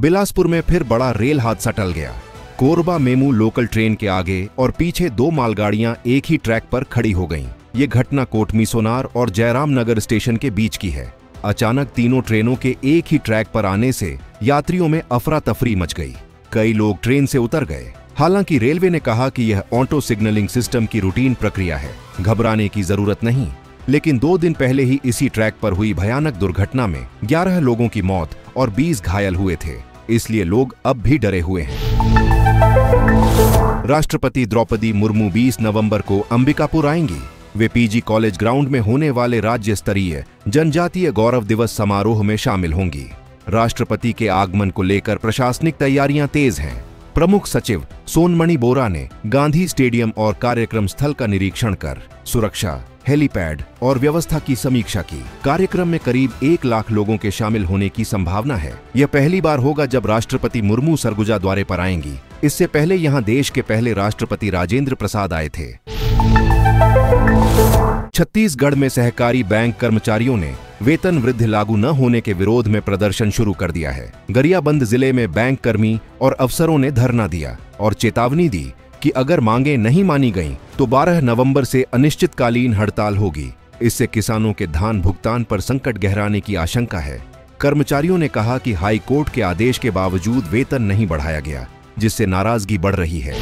बिलासपुर में फिर बड़ा रेल हादसा टल गया। कोरबा मेमू लोकल ट्रेन के आगे और पीछे दो मालगाड़ियां एक ही ट्रैक पर खड़ी हो गईं। ये घटना कोटमीसोनार और जयराम नगर स्टेशन के बीच की है। अचानक तीनों ट्रेनों के एक ही ट्रैक पर आने से यात्रियों में अफरा तफरी मच गई। कई लोग ट्रेन से उतर गए। हालांकि रेलवे ने कहा कि यह ऑटो सिग्नलिंग सिस्टम की रूटीन प्रक्रिया है, घबराने की जरूरत नहीं। लेकिन 2 दिन पहले ही इसी ट्रैक पर हुई भयानक दुर्घटना में 11 लोगों की मौत और 20 घायल हुए थे, इसलिए लोग अब भी डरे हुए हैं। राष्ट्रपति द्रौपदी मुर्मू 20 नवंबर को अंबिकापुर आएंगी। वे पीजी कॉलेज ग्राउंड में होने वाले राज्य स्तरीय जनजातीय गौरव दिवस समारोह में शामिल होंगी। राष्ट्रपति के आगमन को लेकर प्रशासनिक तैयारियां तेज हैं। प्रमुख सचिव सोनमणि बोरा ने गांधी स्टेडियम और कार्यक्रम स्थल का निरीक्षण कर सुरक्षा, हेलीपैड और व्यवस्था की समीक्षा की। कार्यक्रम में करीब 1 लाख लोगों के शामिल होने की संभावना है। यह पहली बार होगा जब राष्ट्रपति मुर्मू सरगुजा द्वारे पर आएंगी। इससे पहले यहां देश के पहले राष्ट्रपति राजेंद्र प्रसाद आए थे। छत्तीसगढ़ में सहकारी बैंक कर्मचारियों ने वेतन वृद्धि लागू न होने के विरोध में प्रदर्शन शुरू कर दिया है। गरियाबंद जिले में बैंक कर्मी और अफसरों ने धरना दिया और चेतावनी दी कि अगर मांगे नहीं मानी गईं तो 12 नवंबर से अनिश्चितकालीन हड़ताल होगी। इससे किसानों के धान भुगतान पर संकट गहराने की आशंका है। कर्मचारियों ने कहा कि हाई कोर्ट के आदेश के बावजूद वेतन नहीं बढ़ाया गया, जिससे नाराजगी बढ़ रही है।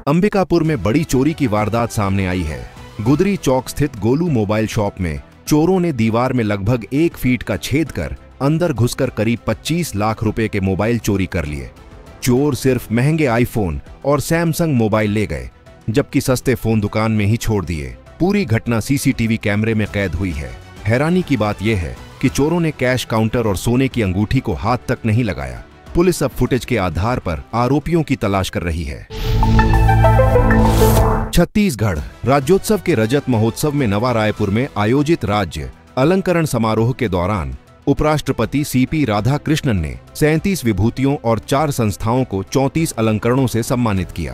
अंबिकापुर में बड़ी चोरी की वारदात सामने आई है। गुदरी चौक स्थित गोलू मोबाइल शॉप में चोरों ने दीवार में लगभग 1 फीट का छेद कर अंदर घुसकर करीब 25 लाख रुपए के मोबाइल चोरी कर लिए। चोर सिर्फ महंगे आईफोन और सैमसंग मोबाइल ले गए, जबकि सस्ते फोन दुकान में ही छोड़ दिए। पूरी घटना सीसीटीवी कैमरे में कैद हुई है। हैरानी की बात यह है कि चोरों ने कैश काउंटर और सोने की अंगूठी को हाथ तक नहीं लगाया। पुलिस अब फुटेज के आधार पर आरोपियों की तलाश कर रही है। छत्तीसगढ़ राज्योत्सव के रजत महोत्सव में नवा रायपुर में आयोजित राज्य अलंकरण समारोह के दौरान उपराष्ट्रपति सीपी राधाकृष्णन ने 37 विभूतियों और 4 संस्थाओं को 34 अलंकरणों से सम्मानित किया।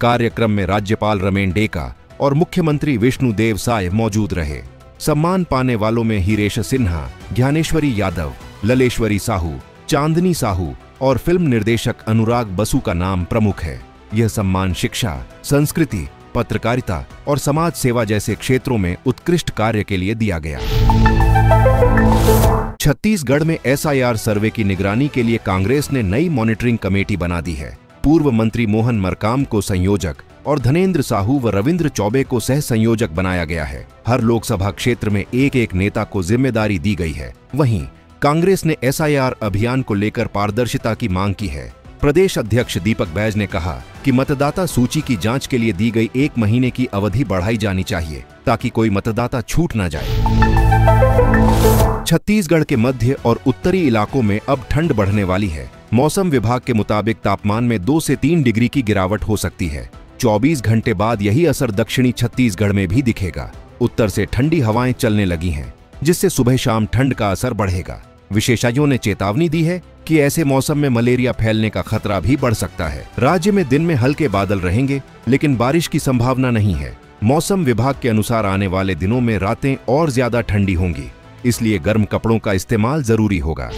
कार्यक्रम में राज्यपाल रमेन डेका और मुख्यमंत्री विष्णुदेव साय मौजूद रहे। सम्मान पाने वालों में हिरेश सिन्हा, ज्ञानेश्वरी यादव, ललेश्वरी साहू, चांदनी साहू और फिल्म निर्देशक अनुराग बसु का नाम प्रमुख है। यह सम्मान शिक्षा, संस्कृति, पत्रकारिता और समाज सेवा जैसे क्षेत्रों में उत्कृष्ट कार्य के लिए दिया गया। छत्तीसगढ़ में एसआईआर सर्वे की निगरानी के लिए कांग्रेस ने नई मॉनिटरिंग कमेटी बना दी है। पूर्व मंत्री मोहन मरकाम को संयोजक और धनेन्द्र साहू व रविंद्र चौबे को सह संयोजक बनाया गया है। हर लोकसभा क्षेत्र में एक नेता को जिम्मेदारी दी गई है। वहीं कांग्रेस ने एसआईआर अभियान को लेकर पारदर्शिता की मांग की है। प्रदेश अध्यक्ष दीपक बैज ने कहा कि मतदाता सूची की जांच के लिए दी गई 1 महीने की अवधि बढ़ाई जानी चाहिए, ताकि कोई मतदाता छूट न जाए। छत्तीसगढ़ के मध्य और उत्तरी इलाकों में अब ठंड बढ़ने वाली है। मौसम विभाग के मुताबिक तापमान में 2 से 3 डिग्री की गिरावट हो सकती है। 24 घंटे बाद यही असर दक्षिणी छत्तीसगढ़ में भी दिखेगा। उत्तर से ठंडी हवाएं चलने लगी हैं, जिससे सुबह शाम ठंड का असर बढ़ेगा। विशेषज्ञों ने चेतावनी दी है कि ऐसे मौसम में मलेरिया फैलने का खतरा भी बढ़ सकता है। राज्य में दिन में हल्के बादल रहेंगे, लेकिन बारिश की संभावना नहीं है। मौसम विभाग के अनुसार आने वाले दिनों में रातें और ज्यादा ठंडी होंगी, इसलिए गर्म कपड़ों का इस्तेमाल जरूरी होगा।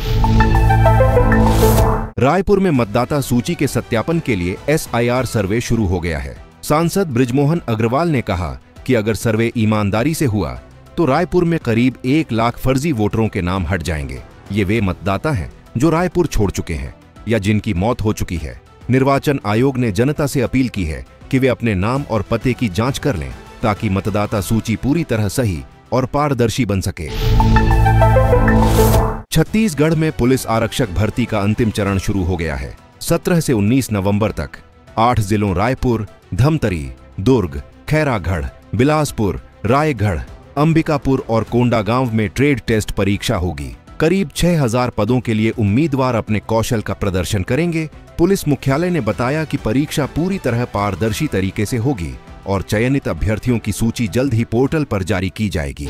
रायपुर में मतदाता सूची के सत्यापन के लिए एसआईआर सर्वे शुरू हो गया है। सांसद बृजमोहन अग्रवाल ने कहा कि अगर सर्वे ईमानदारी से हुआ तो रायपुर में करीब 1 लाख फर्जी वोटरों के नाम हट जाएंगे। ये वे मतदाता हैं जो रायपुर छोड़ चुके हैं या जिनकी मौत हो चुकी है। निर्वाचन आयोग ने जनता से अपील की है कि वे अपने नाम और पते की जांच कर लें, ताकि मतदाता सूची पूरी तरह सही और पारदर्शी बन सके। छत्तीसगढ़ में पुलिस आरक्षक भर्ती का अंतिम चरण शुरू हो गया है। 17 से 19 नवंबर तक 8 जिलों रायपुर, धमतरी, दुर्ग, खैरागढ़, बिलासपुर, रायगढ़, अंबिकापुर और कोंडागांव में ट्रेड टेस्ट परीक्षा होगी। करीब 6000 पदों के लिए उम्मीदवार अपने कौशल का प्रदर्शन करेंगे। पुलिस मुख्यालय ने बताया कि परीक्षा पूरी तरह पारदर्शी तरीके से होगी और चयनित अभ्यर्थियों की सूची जल्द ही पोर्टल पर जारी की जाएगी।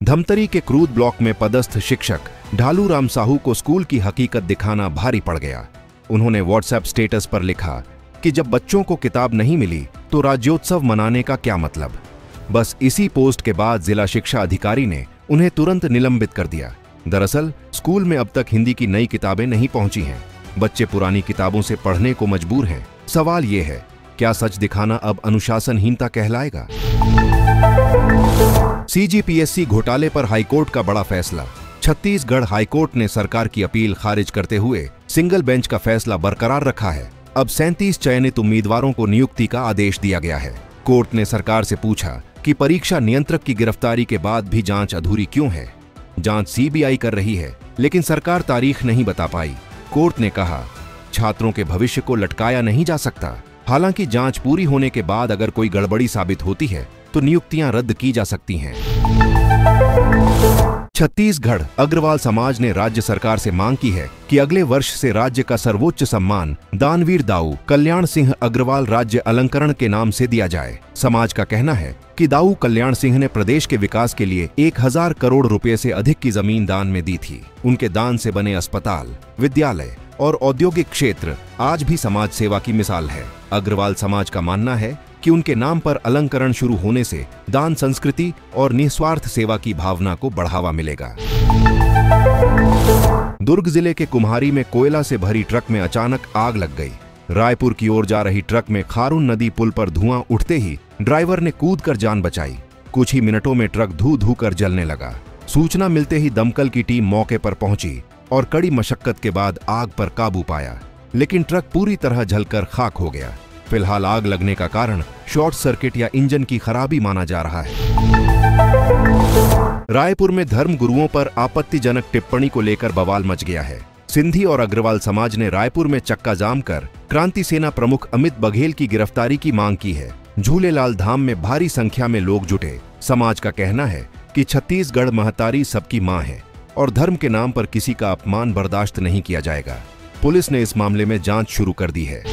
धमतरी के क्रूद ब्लॉक में पदस्थ शिक्षक ढालू राम साहू को स्कूल की हकीकत दिखाना भारी पड़ गया। उन्होंने व्हाट्सएप स्टेटस पर लिखा कि जब बच्चों को किताब नहीं मिली तो राज्योत्सव मनाने का क्या मतलब। बस इसी पोस्ट के बाद जिला शिक्षा अधिकारी ने उन्हें तुरंत निलंबित कर दिया। दरअसल स्कूल में अब तक हिंदी की नई किताबें नहीं पहुंची हैं। बच्चे पुरानी किताबों से पढ़ने को मजबूर हैं। सवाल ये है, क्या सच दिखाना अब अनुशासनहीनता कहलाएगा? सीजीपीएससी घोटाले पर हाईकोर्ट का बड़ा फैसला। छत्तीसगढ़ हाईकोर्ट ने सरकार की अपील खारिज करते हुए सिंगल बेंच का फैसला बरकरार रखा है। अब 37 चयनित उम्मीदवारों को नियुक्ति का आदेश दिया गया है। कोर्ट ने सरकार से पूछा कि परीक्षा नियंत्रक की गिरफ्तारी के बाद भी जांच अधूरी क्यों है। जांच सीबीआई कर रही है, लेकिन सरकार तारीख नहीं बता पाई। कोर्ट ने कहा, छात्रों के भविष्य को लटकाया नहीं जा सकता। हालांकि जांच पूरी होने के बाद अगर कोई गड़बड़ी साबित होती है तो नियुक्तियां रद्द की जा सकती हैं। छत्तीसगढ़ अग्रवाल समाज ने राज्य सरकार से मांग की है कि अगले वर्ष से राज्य का सर्वोच्च सम्मान दानवीर दाऊ कल्याण सिंह अग्रवाल राज्य अलंकरण के नाम से दिया जाए। समाज का कहना है कि दाऊ कल्याण सिंह ने प्रदेश के विकास के लिए 1000 करोड़ रुपए से अधिक की जमीन दान में दी थी। उनके दान से बने अस्पताल, विद्यालय और औद्योगिक क्षेत्र आज भी समाज सेवा की मिसाल है। अग्रवाल समाज का मानना है कि उनके नाम पर अलंकरण शुरू होने से दान संस्कृति और निस्वार्थ सेवा की भावना को बढ़ावा मिलेगा। दुर्ग जिले के कुम्हारी में कोयला से भरी ट्रक में अचानक आग लग गई। रायपुर की ओर जा रही ट्रक में खारून नदी पुल पर धुआं उठते ही ड्राइवर ने कूदकर जान बचाई। कुछ ही मिनटों में ट्रक धू धू कर जलने लगा। सूचना मिलते ही दमकल की टीम मौके पर पहुंची और कड़ी मशक्कत के बाद आग पर काबू पाया, लेकिन ट्रक पूरी तरह जलकर खाक हो गया। फिलहाल आग लगने का कारण शॉर्ट सर्किट या इंजन की खराबी माना जा रहा है। रायपुर में धर्म गुरुओं पर आपत्तिजनक टिप्पणी को लेकर बवाल मच गया है। सिंधी और अग्रवाल समाज ने रायपुर में चक्का जाम कर क्रांति सेना प्रमुख अमित बघेल की गिरफ्तारी की मांग की है। झूलेलाल धाम में भारी संख्या में लोग जुटे। समाज का कहना है कि छत्तीसगढ़ महतारी सबकी मां है और धर्म के नाम पर किसी का अपमान बर्दाश्त नहीं किया जाएगा। पुलिस ने इस मामले में जांच शुरू कर दी है।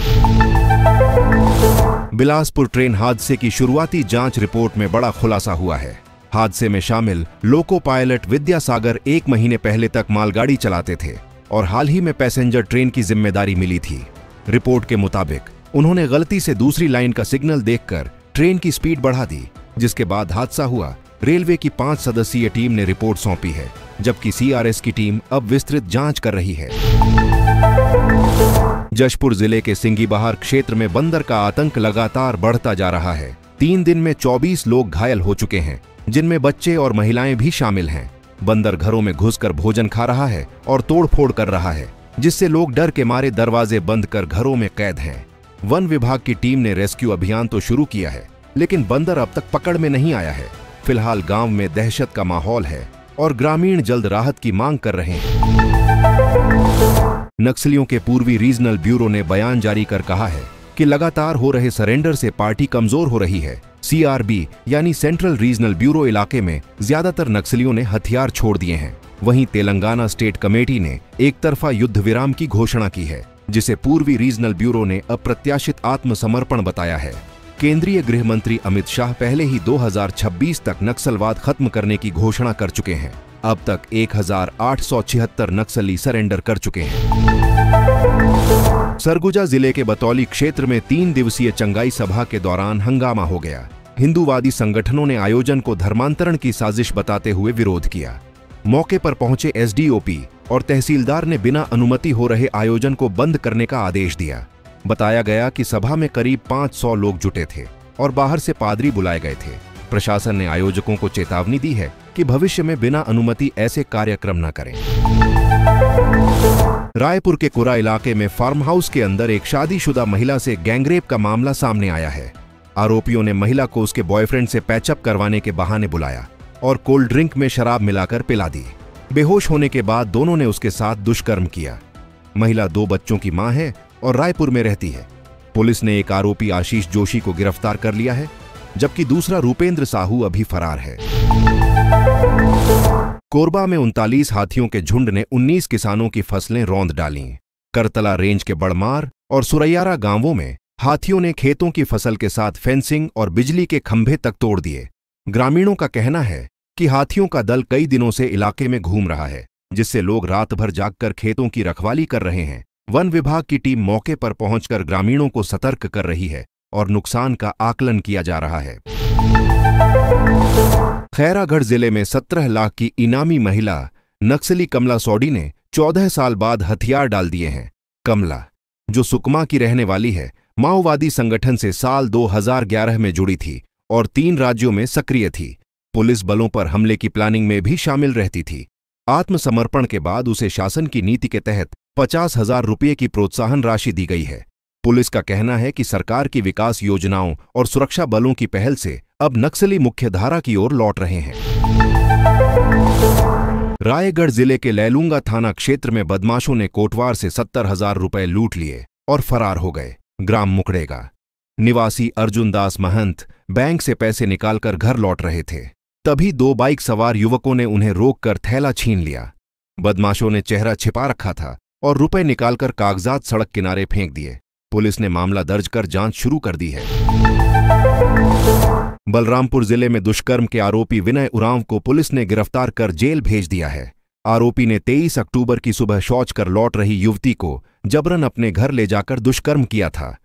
बिलासपुर ट्रेन हादसे की शुरुआती जांच रिपोर्ट में बड़ा खुलासा हुआ है। हादसे में शामिल लोको पायलट विद्यासागर 1 महीने पहले तक मालगाड़ी चलाते थे और हाल ही में पैसेंजर ट्रेन की जिम्मेदारी मिली थी। रिपोर्ट के मुताबिक उन्होंने गलती से दूसरी लाइन का सिग्नल देखकर ट्रेन की स्पीड बढ़ा दी, जिसके बाद हादसा हुआ। रेलवे की 5 सदस्यीय टीम ने रिपोर्ट सौंपी है, जबकि सीआरएस की टीम अब विस्तृत जांच कर रही है। जशपुर जिले के सिंगीबहार क्षेत्र में बंदर का आतंक लगातार बढ़ता जा रहा है। 3 दिन में 24 लोग घायल हो चुके हैं, जिनमें बच्चे और महिलाएं भी शामिल हैं। बंदर घरों में घुसकर भोजन खा रहा है और तोड़फोड़ कर रहा है, जिससे लोग डर के मारे दरवाजे बंद कर घरों में कैद हैं। वन विभाग की टीम ने रेस्क्यू अभियान तो शुरू किया है, लेकिन बंदर अब तक पकड़ में नहीं आया है। फिलहाल गांव में दहशत का माहौल है और ग्रामीण जल्द राहत की मांग कर रहे हैं। नक्सलियों के पूर्वी रीजनल ब्यूरो ने बयान जारी कर कहा है कि लगातार हो रहे सरेंडर से पार्टी कमजोर हो रही है। सीआरबी यानी सेंट्रल रीजनल ब्यूरो इलाके में ज्यादातर नक्सलियों ने हथियार छोड़ दिए हैं। वहीं तेलंगाना स्टेट कमेटी ने एक तरफा युद्ध विराम की घोषणा की है, जिसे पूर्वी रीजनल ब्यूरो ने अप्रत्याशित आत्मसमर्पण बताया है। केंद्रीय गृह मंत्री अमित शाह पहले ही 2026 तक नक्सलवाद खत्म करने की घोषणा कर चुके हैं। अब तक 1876 नक्सली सरेंडर कर चुके हैं। सरगुजा जिले के बतौली क्षेत्र में 3 दिवसीय चंगाई सभा के दौरान हंगामा हो गया। हिंदूवादी संगठनों ने आयोजन को धर्मांतरण की साजिश बताते हुए विरोध किया। मौके पर पहुंचे एसडीओपी और तहसीलदार ने बिना अनुमति हो रहे आयोजन को बंद करने का आदेश दिया। बताया गया कि सभा में करीब 500 लोग जुटे थे और बाहर से पादरी बुलाए गए थे। प्रशासन ने आयोजकों को चेतावनी दी है कि भविष्य में बिना अनुमति ऐसे कार्यक्रम न करें। रायपुर के कुरा इलाके में फार्म हाउस के अंदर एक शादीशुदा महिला से गैंगरेप का मामला सामने आया है। आरोपियों ने महिला को उसके बॉयफ्रेंड से पैचअप करवाने के बहाने बुलाया और कोल्ड ड्रिंक में शराब मिलाकर पिला दी। बेहोश होने के बाद दोनों ने उसके साथ दुष्कर्म किया। महिला 2 बच्चों की मां है और रायपुर में रहती है। पुलिस ने एक आरोपी आशीष जोशी को गिरफ्तार कर लिया है, जबकि दूसरा रूपेंद्र साहू अभी फरार है। कोरबा में 39 हाथियों के झुंड ने 19 किसानों की फसलें रौंद डाली। करतला रेंज के बड़मार और सुरैयारा गांवों में हाथियों ने खेतों की फसल के साथ फेंसिंग और बिजली के खंभे तक तोड़ दिए। ग्रामीणों का कहना है कि हाथियों का दल कई दिनों से इलाके में घूम रहा है, जिससे लोग रात भर जागकर खेतों की रखवाली कर रहे हैं। वन विभाग की टीम मौके पर पहुंचकर ग्रामीणों को सतर्क कर रही है और नुकसान का आकलन किया जा रहा है। खैरागढ़ जिले में 17 लाख की इनामी महिला नक्सली कमला सौडी ने 14 साल बाद हथियार डाल दिए हैं। कमला, जो सुकमा की रहने वाली है, माओवादी संगठन से साल 2011 में जुड़ी थी और 3 राज्यों में सक्रिय थी। पुलिस बलों पर हमले की प्लानिंग में भी शामिल रहती थी। आत्मसमर्पण के बाद उसे शासन की नीति के तहत 50,000 रुपये की प्रोत्साहन राशि दी गई है। पुलिस का कहना है कि सरकार की विकास योजनाओं और सुरक्षा बलों की पहल से अब नक्सली मुख्यधारा की ओर लौट रहे हैं। रायगढ़ जिले के लैलूंगा थाना क्षेत्र में बदमाशों ने कोटवार से 70,000 रुपये लूट लिए और फरार हो गए। ग्राम मुकड़ेगा निवासी अर्जुन दास महंत बैंक से पैसे निकालकर घर लौट रहे थे। तभी 2 बाइक सवार युवकों ने उन्हें रोककर थैला छीन लिया। बदमाशों ने चेहरा छिपा रखा था और रुपए निकालकर कागजात सड़क किनारे फेंक दिए। पुलिस ने मामला दर्ज कर जांच शुरू कर दी है। बलरामपुर जिले में दुष्कर्म के आरोपी विनय उरांव को पुलिस ने गिरफ्तार कर जेल भेज दिया है। आरोपी ने 23 अक्टूबर की सुबह शौच कर लौट रही युवती को जबरन अपने घर ले जाकर दुष्कर्म किया था।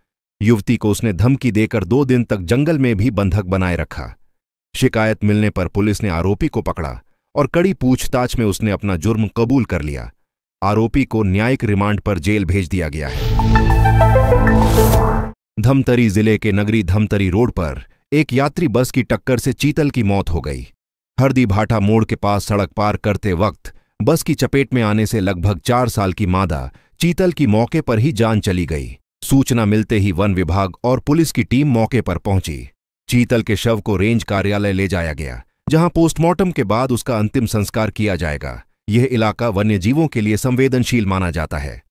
युवती को उसने धमकी देकर 2 दिन तक जंगल में भी बंधक बनाए रखा। शिकायत मिलने पर पुलिस ने आरोपी को पकड़ा और कड़ी पूछताछ में उसने अपना जुर्म कबूल कर लिया। आरोपी को न्यायिक रिमांड पर जेल भेज दिया गया है। धमतरी जिले के नगरी धमतरी रोड पर एक यात्री बस की टक्कर से चीतल की मौत हो गई। हरदी भाटा मोड़ के पास सड़क पार करते वक्त बस की चपेट में आने से लगभग 4 साल की मादा चीतल की मौके पर ही जान चली गई। सूचना मिलते ही वन विभाग और पुलिस की टीम मौके पर पहुंची। चीतल के शव को रेंज कार्यालय ले जाया गया, जहां पोस्टमार्टम के बाद उसका अंतिम संस्कार किया जाएगा। यह इलाका वन्यजीवों के लिए संवेदनशील माना जाता है।